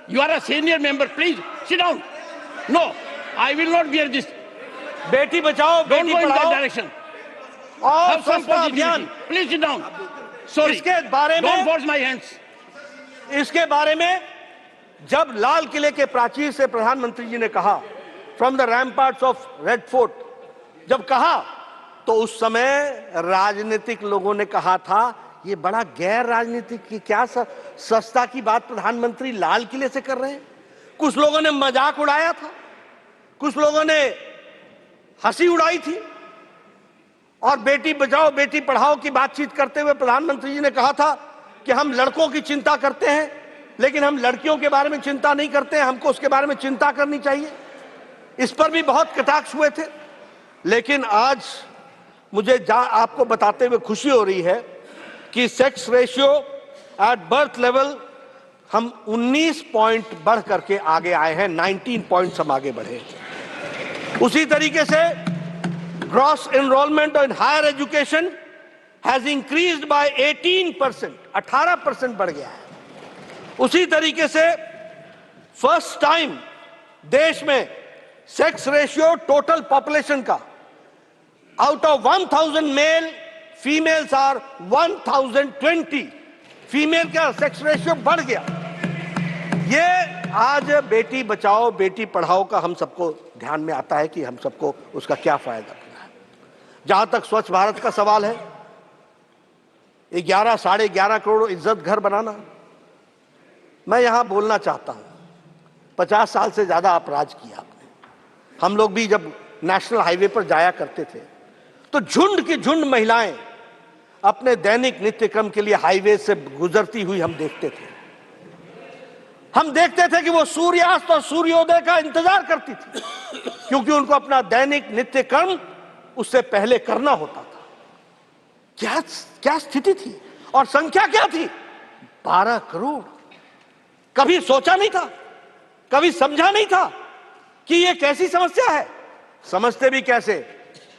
You are a senior member. Please sit down. No, I will not bear this. Beti Bachao, Don't बेटी go in that पढ़ाओ direction. और Have some स्वच्छता अभियान, positivity. Please sit down. Sorry. इसके बारे Don't में force my hands. इसके बारे में जब लाल किले के प्राचीर से प्रधानमंत्री जी ने कहा, from the ramparts of Red Fort, जब कहा तो उस समय राजनीतिक लोगों ने कहा था ये बड़ा गैर राजनीतिक की क्या सस्ता की बात प्रधानमंत्री लाल किले से कर रहे हैं। कुछ लोगों ने मजाक उड़ाया था, कुछ लोगों ने हंसी उड़ाई थी, और बेटी बचाओ बेटी पढ़ाओ की बातचीत करते हुए प्रधानमंत्री जी ने कहा था कि हम लड़कों की चिंता करते हैं लेकिन हम लड़कियों के बारे में चिंता नहीं करते हैं, हमको उसके बारे में चिंता करनी चाहिए। इस पर भी बहुत कटाक्ष हुए थे। लेकिन आज मुझे आपको बताते हुए खुशी हो रही है कि sex ratio at birth level हम 19 पॉइंट बढ़ करके आगे आए हैं, 19 पॉइंट्स हम आगे बढ़े। उसी तरीके से gross enrolment in higher education has increased by 18%, 18% बढ़ गया है। उसी तरीके से फर्स्ट टाइम देश में सेक्स रेशियो टोटल पॉपुलेशन का out of 1000 male females are 1020 female का सेक्स रेशियो बढ़ गया। ये आज बेटी बचाओ बेटी पढ़ाओ का हम सबको ध्यान में आता है कि हम सबको उसका क्या फायदा मिला है। जहां तक स्वच्छ भारत का सवाल है, 11 साढ़े 11 करोड़ इज्जत घर बनाना, मैं यहां बोलना चाहता हूं 50 साल से ज्यादा अपराध किया आपने। हम लोग भी जब नेशनल हाईवे पर जाया करते थे तो झुंड की झुंड महिलाएं अपने दैनिक नित्य क्रम के लिए हाईवे से गुजरती हुई हम देखते थे। हम देखते थे कि वो सूर्यास्त और सूर्योदय का इंतजार करती थी क्योंकि उनको अपना दैनिक नित्य कर्म उससे पहले करना होता था। क्या स्थिति थी और संख्या क्या थी? 12 करोड़। कभी सोचा नहीं था, कभी समझा नहीं था कि ये कैसी समस्या है। समझते भी कैसे?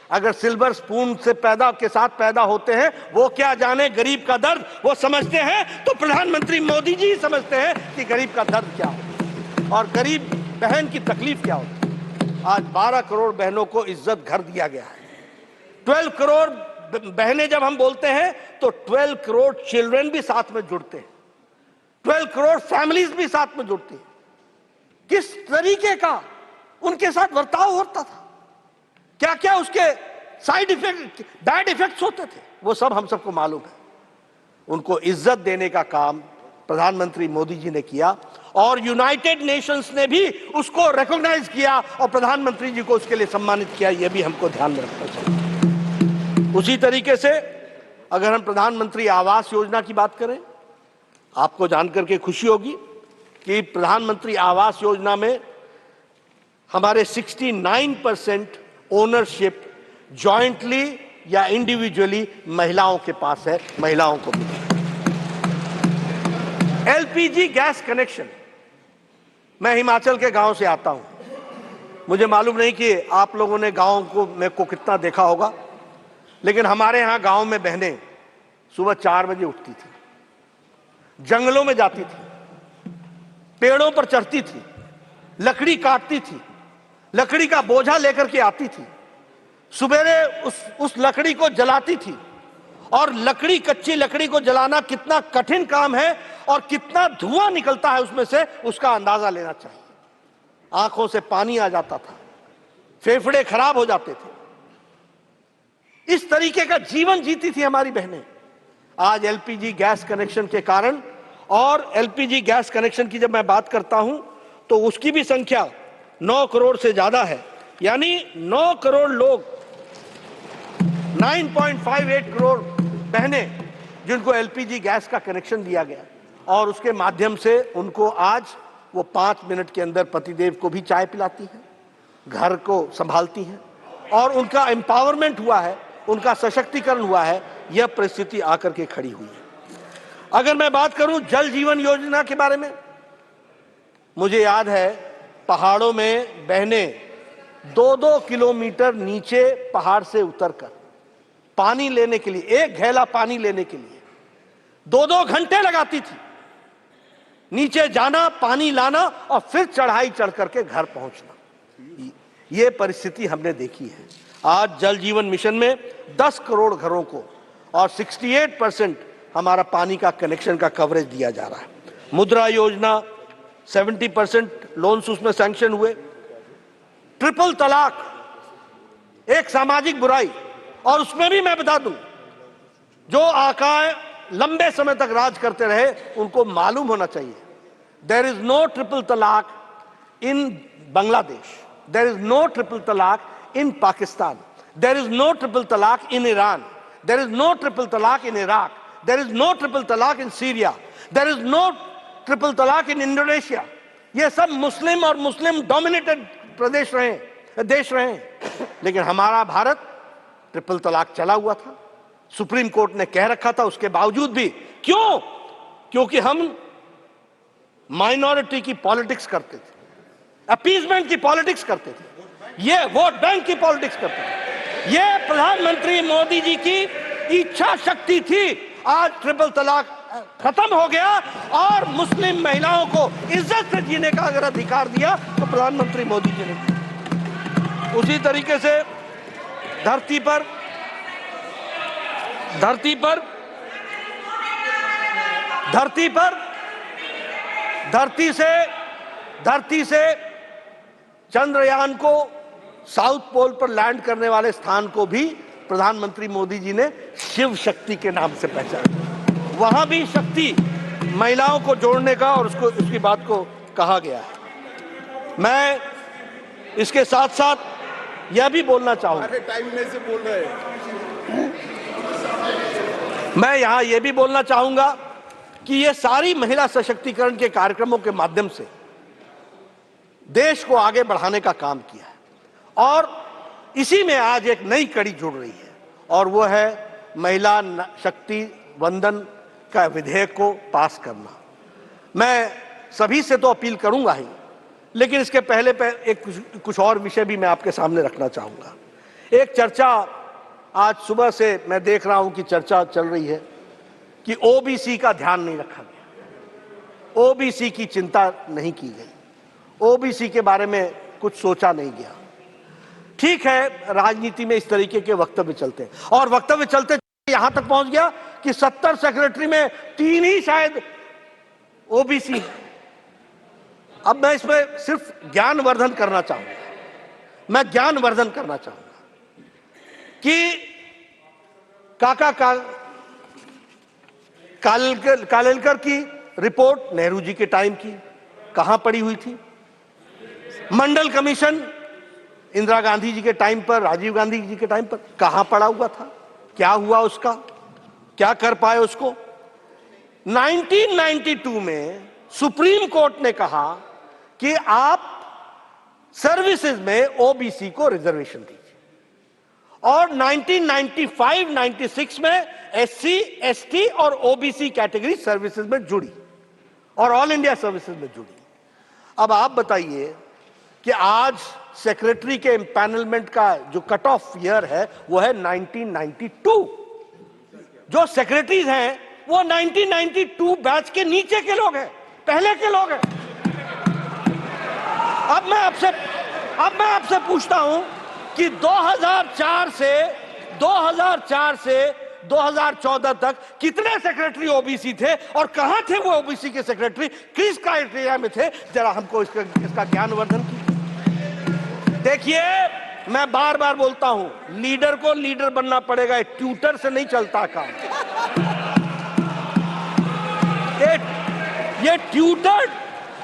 अगर सिल्वर स्पून से के साथ पैदा होते हैं, वो क्या जाने गरीब का दर्द, वो समझते हैं तो प्रधानमंत्री मोदी जी समझते हैं कि गरीब का दर्द क्या होता और गरीब बहन की तकलीफ क्या होती। आज 12 करोड़ बहनों को इज्जत घर दिया गया है। 12 करोड़ बहनें जब हम बोलते हैं तो 12 करोड़ चिल्ड्रन भी साथ में जुड़ते हैं, 12 करोड़ फैमिलीज भी साथ में जुड़ती हैं। किस तरीके का उनके साथ बर्ताव होता था, क्या क्या उसके साइड इफेक्ट, बैड इफेक्ट्स होते थे, वो सब हम सबको मालूम है। उनको इज्जत देने का काम प्रधानमंत्री मोदी जी ने किया और यूनाइटेड नेशंस ने भी उसको रिकॉग्नाइज किया और प्रधानमंत्री जी को उसके लिए सम्मानित किया। यह भी हमको ध्यान में रखना चाहिए। उसी तरीके से अगर हम प्रधानमंत्री आवास योजना की बात करें, आपको जानकर के खुशी होगी कि प्रधानमंत्री आवास योजना में हमारे 69% ओनरशिप जॉइंटली या इंडिविजुअली महिलाओं के पास है, महिलाओं को मिला। एलपीजी गैस कनेक्शन, मैं हिमाचल के गांव से आता हूं, मुझे मालूम नहीं कि आप लोगों ने गांव को कितना देखा होगा, लेकिन हमारे यहां गांव में बहनें सुबह 4 बजे उठती थी, जंगलों में जाती थी, पेड़ों पर चढ़ती थी, लकड़ी काटती थी, लकड़ी का बोझा लेकर के आती थी, सुबेरे उस लकड़ी को जलाती थी। और लकड़ी, कच्ची लकड़ी को जलाना कितना कठिन काम है और कितना धुआं निकलता है उसमें से, उसका अंदाजा लेना चाहिए। आंखों से पानी आ जाता था, फेफड़े खराब हो जाते थे। इस तरीके का जीवन जीती थी हमारी बहनें। आज एलपीजी गैस कनेक्शन के कारण, और एलपीजी गैस कनेक्शन की जब मैं बात करता हूं तो उसकी भी संख्या 9 करोड़ से ज्यादा है, यानी 9 करोड़ लोग, 9.58 करोड़ बहनें जिनको एलपीजी गैस का कनेक्शन दिया गया और उसके माध्यम से उनको आज वो 5 मिनट के अंदर पतिदेव को भी चाय पिलाती हैं, घर को संभालती हैं और उनका एम्पावरमेंट हुआ है, उनका सशक्तिकरण हुआ है। यह परिस्थिति आकर के खड़ी हुई है। अगर मैं बात करूं जल जीवन योजना के बारे में, मुझे याद है पहाड़ों में बहनें 2-2 किलोमीटर नीचे पहाड़ से उतरकर पानी लेने के लिए, एक घेला पानी लेने के लिए 2-2 घंटे लगाती थी। नीचे जाना, पानी लाना और फिर चढ़ाई चढ़ करके घर पहुंचना, ये परिस्थिति हमने देखी है। आज जल जीवन मिशन में 10 करोड़ घरों को और 68% हमारा पानी का कनेक्शन का कवरेज दिया जा रहा है। मुद्रा योजना 70% लोन्स उसमें सैंक्शन हुए। ट्रिपल तलाक एक सामाजिक बुराई, और उसमें भी मैं बता दूं, जो आकाएं लंबे समय तक राज करते रहे उनको मालूम होना चाहिए, there is no triple talaq in Bangladesh, there is no triple talaq in Pakistan, there is no triple talaq in Iran, there is no triple talaq in Iraq, there is no triple talaq in Syria, there is no triple talaq in Indonesia. ये सब मुस्लिम और Muslim dominated देश रहे, लेकिन हमारा Bharat triple तलाक चला हुआ था। सुप्रीम कोर्ट ने कह रखा था, उसके बावजूद भी क्यों? क्योंकि हम माइनॉरिटी की पॉलिटिक्स करते थे, अपीजमेंट की पॉलिटिक्स करते थे, ये वोट बैंक की पॉलिटिक्स करते थे। ये प्रधानमंत्री मोदी जी की इच्छा शक्ति थी। आज ट्रिपल तलाक खत्म हो गया और मुस्लिम महिलाओं को इज्जत से जीने का अगर अधिकार दिया तो प्रधानमंत्री मोदी जी ने दिया। उसी तरीके से धरती से चंद्रयान को साउथ पोल पर लैंड करने वाले स्थान को भी प्रधानमंत्री मोदी जी ने शिव शक्ति के नाम से पहचाना। वहां भी शक्ति महिलाओं को जोड़ने का और उसकी बात को कहा गया है। मैं इसके साथ साथ यह भी बोलना चाहूंगा, टाइम में से बोल रहे हैं, मैं यहां यह भी बोलना चाहूंगा कि ये सारी महिला सशक्तिकरण के कार्यक्रमों के माध्यम से देश को आगे बढ़ाने का काम किया है, और इसी में आज एक नई कड़ी जुड़ रही है, और वो है महिला शक्ति वंदन का विधेयक को पास करना। मैं सभी से तो अपील करूंगा ही, लेकिन इसके पहले कुछ और विषय भी मैं आपके सामने रखना चाहूंगा। एक चर्चा आज सुबह से मैं देख रहा हूं कि चर्चा चल रही है कि ओबीसी का ध्यान नहीं रखा गया, ओबीसी की चिंता नहीं की गई, ओबीसी के बारे में कुछ सोचा नहीं गया। ठीक है, राजनीति में इस तरीके के वक्तव्य चलते हैं, और वक्तव्य चलते यहां तक पहुंच गया कि 70 सेक्रेटरी में 3 ही शायद ओबीसी। अब मैं इसमें सिर्फ ज्ञानवर्धन करना चाहूंगा, मैं ज्ञानवर्धन करना चाहूंगा कि कालेलकर की रिपोर्ट नेहरू जी के टाइम की कहां पड़ी हुई थी? मंडल कमीशन इंदिरा गांधी जी के टाइम पर, राजीव गांधी जी के टाइम पर कहां पड़ा हुआ था? क्या हुआ उसका? क्या कर पाए उसको? 1992 में सुप्रीम कोर्ट ने कहा कि आप सर्विसेज में ओबीसी को रिजर्वेशन दीजिए, और 1995-96 में एससी, एसटी और ओबीसी कैटेगरी सर्विसेज में जुड़ी और ऑल इंडिया सर्विसेज में जुड़ी। अब आप बताइए कि आज सेक्रेटरी के एम्पैनलमेंट का जो कट ऑफ ईयर है वो है 1992। जो सेक्रेटरीज हैं वो 1992 बैच के नीचे के लोग हैं, पहले के लोग हैं। अब मैं आपसे पूछता हूं कि 2004 से 2014 तक कितने सेक्रेटरी ओबीसी थे और कहां थे वो ओबीसी के सेक्रेटरी? किस क्राइटेरिया में थे? जरा हमको इसका ज्ञानवर्धन कीजिए। देखिए, मैं बार बार बोलता हूं, लीडर को लीडर बनना पड़ेगा, ट्यूटर से नहीं चलता काम।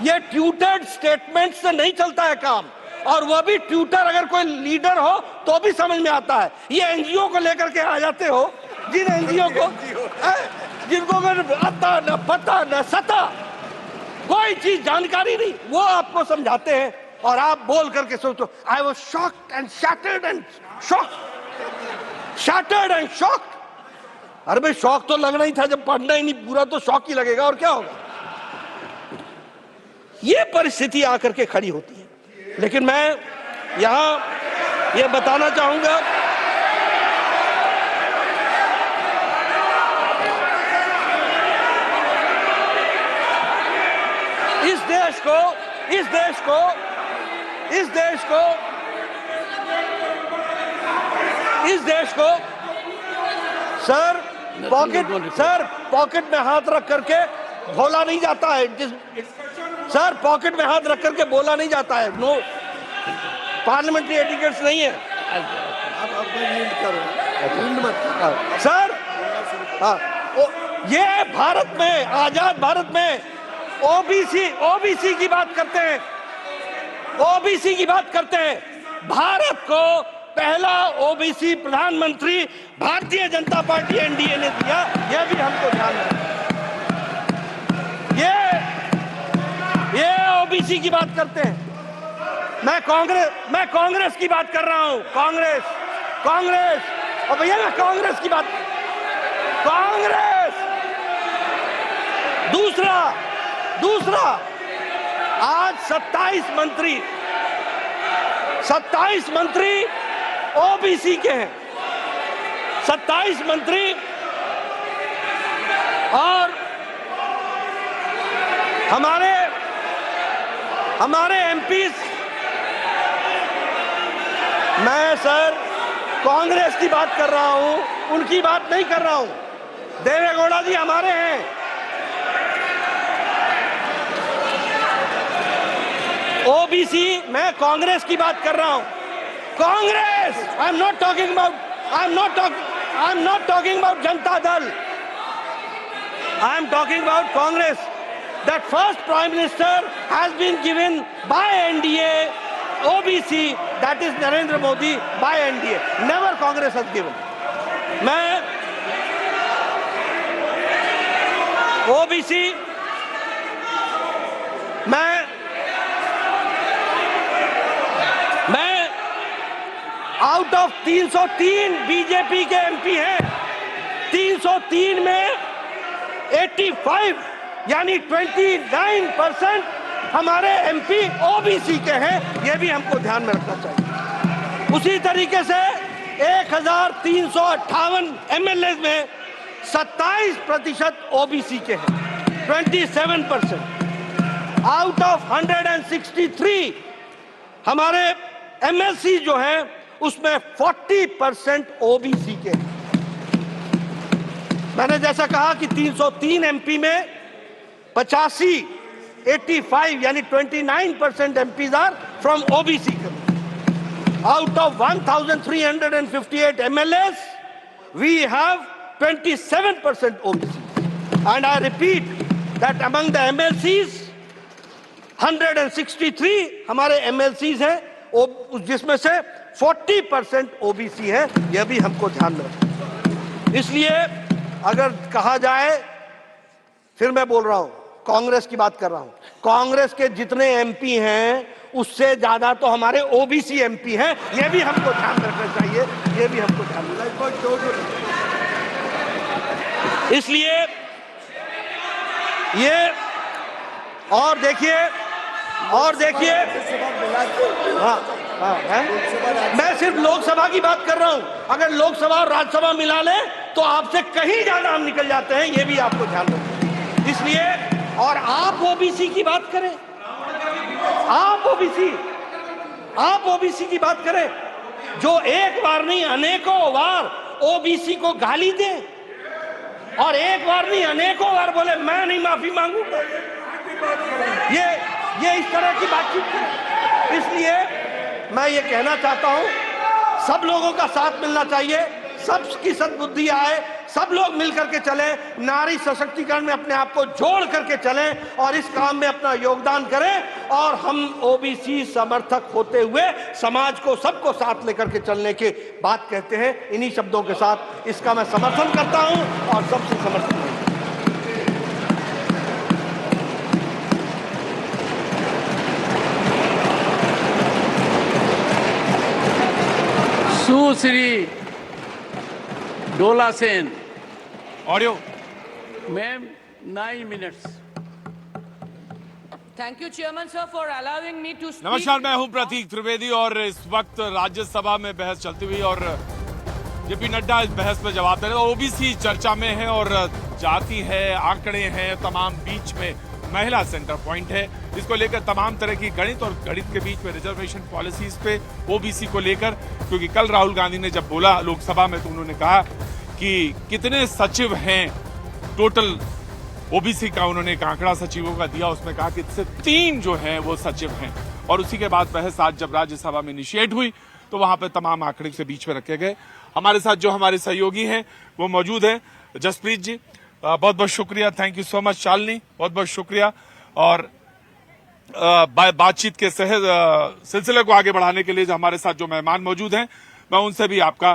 ये ट्यूटर्ड स्टेटमेंट से नहीं चलता है काम, और वह भी ट्यूटर अगर कोई लीडर हो तो भी समझ में आता है। ये एनजीओ को लेकर के आ जाते हो, जिन एनजीओ को जिनको आता न पता न सता, कोई चीज जानकारी नहीं, वो आपको समझाते हैं और आप बोल करके सोचो I was shocked and shattered and shocked. अरे भाई, शौक तो लगना ही था, जब पढ़ना ही नहीं पूरा तो शौक ही लगेगा, और क्या होगा? ये परिस्थिति आकर के खड़ी होती है। लेकिन मैं यहां यह बताना चाहूंगा इस देश को सर पॉकेट में हाथ रख करके बोला नहीं जाता है। सर पॉकेट में हाथ रख करके बोला नहीं जाता है। नो पार्लियामेंट्री एटिकेट्स नहीं है। सर हाँ, ये भारत में, आजाद भारत में ओबीसी की बात करते हैं, ओबीसी की बात करते हैं। भारत को पहला ओबीसी प्रधानमंत्री भारतीय जनता पार्टी एनडीए ने दिया, यह भी हमको ध्यान है। ये ओबीसी की बात करते हैं। मैं कांग्रेस की बात कर रहा हूं। कांग्रेस और भैया मैं कांग्रेस की बात, कांग्रेस दूसरा आज 27 मंत्री ओबीसी के हैं। 27 मंत्री और हमारे एमपीज। मैं सर कांग्रेस की बात कर रहा हूं, उनकी बात नहीं कर रहा हूं। देवेगौड़ा जी हमारे हैं। ओबीसी, मैं कांग्रेस की बात कर रहा हूं। Congress, I am not talking about Janata Dal. I am talking about Congress. That first Prime Minister has been given by NDA OBC, that is Narendra Modi by NDA. Never Congress has given. मैं OBC, मैं out of 303 BJP के MP हैं। 303 में 85 यानी 29% हमारे MP OBC के हैं। यह भी हमको ध्यान में रखना चाहिए। उसी तरीके से 1358 एमएलए में 27% ओबीसी के हैं, 27%। आउट ऑफ 163 हमारे एमएलसी जो हैं उसमें 40% ओबीसी के हैं। मैंने जैसा कहा कि 303 एमपी में 85 यानी 29% MPs are from OBC. Out of 1358 MLAs we have 27% OBC. And I repeat that among the MLCs 163 हमारे एमएलसीज हैं, जिसमें से 40% ओबीसी है। यह भी हमको ध्यान में रखना। इसलिए अगर कहा जाए, फिर मैं बोल रहा हूं, कांग्रेस की बात कर रहा हूं। कांग्रेस के जितने एमपी हैं उससे ज्यादा तो हमारे ओबीसी एमपी हैं। यह भी हमको ध्यान में रखना चाहिए। यह भी हमको ध्यान में रखना चाहिए। इसलिए ये और देखिए मैं सिर्फ लोकसभा की बात कर रहा हूं। अगर लोकसभा और राज्यसभा मिला ले तो आपसे कहीं ज्यादा हम निकल जाते हैं। यह भी आपको ध्यान रखना। इसलिए और आप ओबीसी की बात करें, आप ओबीसी की बात करें जो एक बार नहीं अनेकों बार ओबीसी को गाली दे और एक बार नहीं अनेकों बार बोले मैं नहीं माफी मांगूंगा। ये इस तरह की बातचीत है। इसलिए मैं ये कहना चाहता हूं, सब लोगों का साथ मिलना चाहिए, सबकी सद्बुद्धि आए, सब लोग मिलकर के चलें, नारी सशक्तिकरण में अपने आप को जोड़ करके चलें और इस काम में अपना योगदान करें। और हम ओबीसी समर्थक होते हुए समाज को, सबको साथ लेकर के चलने की बात कहते हैं। इन्हीं शब्दों के साथ इसका मैं समर्थन करता हूं और सबसे समर्थन करता हूं। सुश्री Dola Sen, audio. Ma'am 9 minutes। Thank you, Chairman sir, for allowing me to speak. नमस्कार, मैं हूं प्रतीक त्रिवेदी और इस वक्त राज्यसभा में बहस चलती हुई और जेपी नड्डा इस बहस पर जवाब दे रहे हैं। ओबीसी चर्चा में है और जाति है, आंकड़े हैं, तमाम बीच में महिला सेंटर पॉइंट है। इसको लेकर तमाम तरह की गणित और गणित के बीच में रिजर्वेशन पॉलिसीज पे, ओबीसी को लेकर, क्योंकि कल राहुल गांधी ने जब बोला लोकसभा में तो उन्होंने कहा कि कितने सचिव हैं टोटल ओबीसी का, उन्होंने एक आंकड़ा सचिवों का दिया, उसमें कहा कि इससे 3 जो हैं वो सचिव हैं। और उसी के बाद बहस आज जब राज्यसभा में इनिशिएट हुई तो वहां पे तमाम आंकड़े से बीच में रखे गए। हमारे साथ जो हमारे सहयोगी हैं वो मौजूद हैं। जसप्रीत जी बहुत बहुत शुक्रिया, thank you so much. Shalini बहुत बहुत शुक्रिया। और बातचीत के सिलसिले को आगे बढ़ाने के लिए जो हमारे साथ जो मेहमान मौजूद हैं, मैं उनसे भी आपका